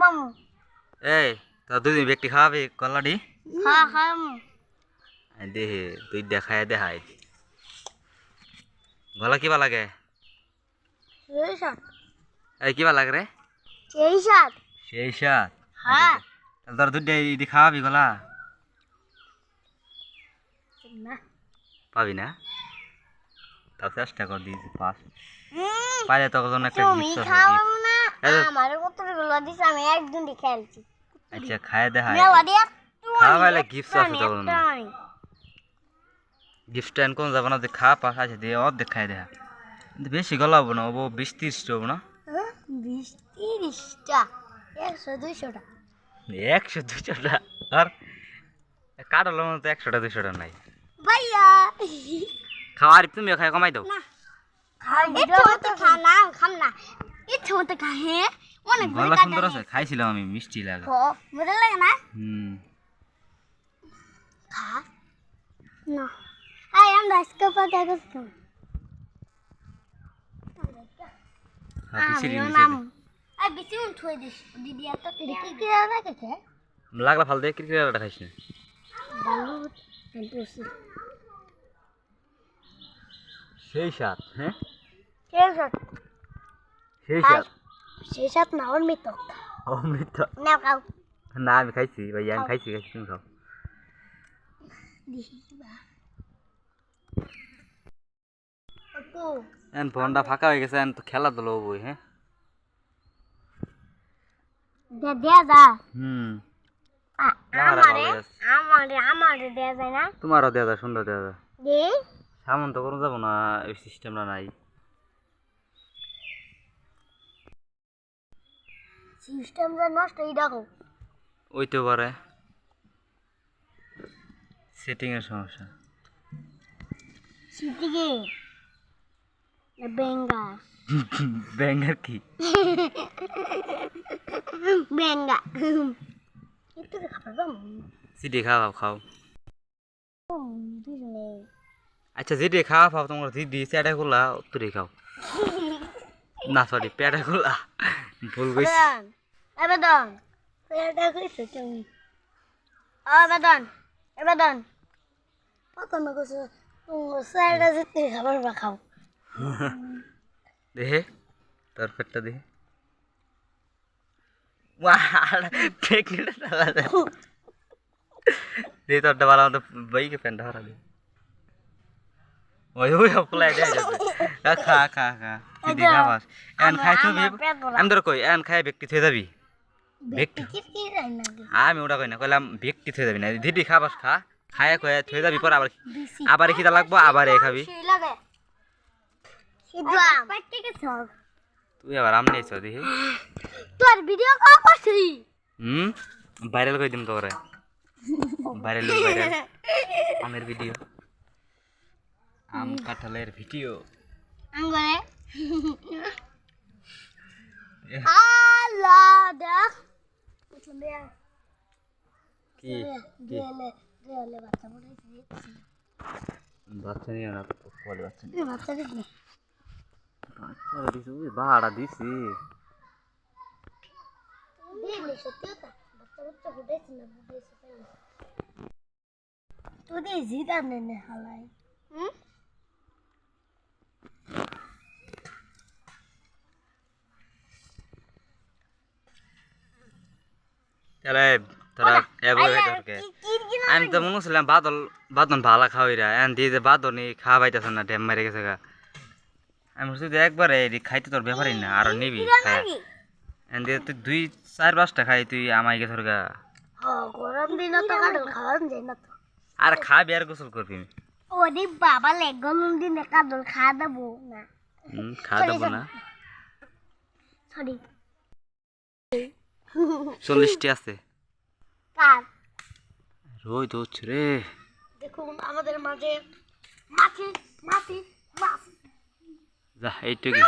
মামু এই তো দুদিন ব্যক্তি খাওয়াবি কলাডি হ্যাঁ খাম দেহে তুই দেখায় দেখাই গলা কিবা লাগে সেই সাত এই কিবা লাগে রে সেই সাত সেই সাত হ্যাঁ তোর দুধ দি খাওয়াবি গলা না পাবি না তাও চেষ্টা কর দিস পাস পাইলে তো কোনো একটা তুমি গিফট খাও আছে না আমার কতগুলো দিছ আমি একদিন খেলছি আচ্ছা খায় দেখাই মেলা দিয়ে খাওয়াইলে গিফট আছে তো বলুন গিফট এন কোন যাব না যে খা পাস আছে দিয়ে অর্ধেক খাই দেখা কিন্তু বেশি গলাবো না ও 20-30 হবো না 20-30টা 100-200টা 100-200টা আর কাটলো তো 100-200টা নাই ভাইয়া খাওয়ার তুমি খাই কমাই দাও না খাই তো খা না খাম না ইচ্ছে মতো খা হে অনেক গলা সুন্দর আছে খাইছিলাম আমি মিষ্টি লাগে মজা লাগে না খা না আই আমরা আজকে পাকা করতাম আই বেশি উঠে দিস দিদি এত কি কি রাখে কে লাগলা ফাল দে ক্রিকেটটা খাইছ না ভালো ইন্টারেস্ট সেই সাত হ্যাঁ সেই সাত সেই সাত সেই সাত না অমৃত অমৃত না খাও না আমি খাইছি ভাই আমি খাইছি তুমি খাও এন ফোনটা ফাঁকা হয়ে গেছে এন তো খেলা তো লবই হ্যাঁ দে দে যা আমারে দেয়া যায় না তোমারও দেয়া যায় সুন্দর দেয়া যায় দে সামন তো করুন যাবো না এই সিস্টেমটা নাই সিস্টেম যা নষ্ট এই দেখো ওইতে পারে সেটিং এর সমস্যা সিটিকে বেঙ্গা ব্যাঙ্গার কি বেঙ্গা একটু খাবার দাও সিটি খাওয়া খাও দুজনে আচ্ছা যেটি খাওয়া খাও তোমার দিদি সেটা করলা তুই খাও না সরি পেটা করলা ভুল গেছি আবেদন পেটা কইছো তুমি আবেদন আবেদন প্রথম কইছো তুমি সাইডা যেতে খাবার বা খাও দেখে তোর পেটটা দেখে দিয়ে তোরটা ভালো মতো বইকে প্যান্টটা হরা দে ওই ওই ফুলাই দেয় খা খা খা দিদি খাবাস এন খাই তুমি আমি তোর কই এন খাই ব্যক্তি থয়ে যাবি ব্যক্তি আমি ওটা কই না কইলাম ব্যক্তি থয়ে যাবি না দিদি খাবাস খা খায়া কয়ে থয়ে যাবি পর আবার আবার খিদা লাগবো আবার এ খাবি তুই আবার আম নিয়েছ দেখি তোর ভিডিও কল করছি ভাইরাল করে দিম তোরে ভাইরাল ভাইরাল আমের ভিডিও আম কাঁঠালের ভিডিও আঙ্গরে আল্লাহ দেখ কি দেলে বাচ্চা পড়াইছি বাচ্চা নিয়ে না বলে বাচ্চা তুই বাচ্চা দিবি বাচ্চা দিছি ভাড়া দিছি দিলি সত্যি কথা বাচ্চা বাচ্চা ফুটাইছি না ফুটাইছি তাই তুই দিয়ে জিদার নে হালাই তাহলে তোরা আমি তো মনে ছিলাম বাদল বাদন ভালো খাওয়াইরা এন দিয়ে যে বাদনি খাওয়া পাইতেছ না ড্যাম মেরে গেছে গা আমি শুধু একবারে খাইতে তোর ব্যাপারই না আরো নিবি খায় এন দিয়ে তুই 2-4-5টা খাই তুই আমায় গেছে গা গরম দিন তো কাটল খাওয়ান যায় না তো আর খাবি আর গোসল করবি ওরে বাবা লে গরম দিনে কাটল খাওয়া দেবো না খাওয়া দেবো না সরি 40টি আছে কার রই তো রে দেখুন আমাদের মাঝে মাছি মাছি মাছ যা এইটুকু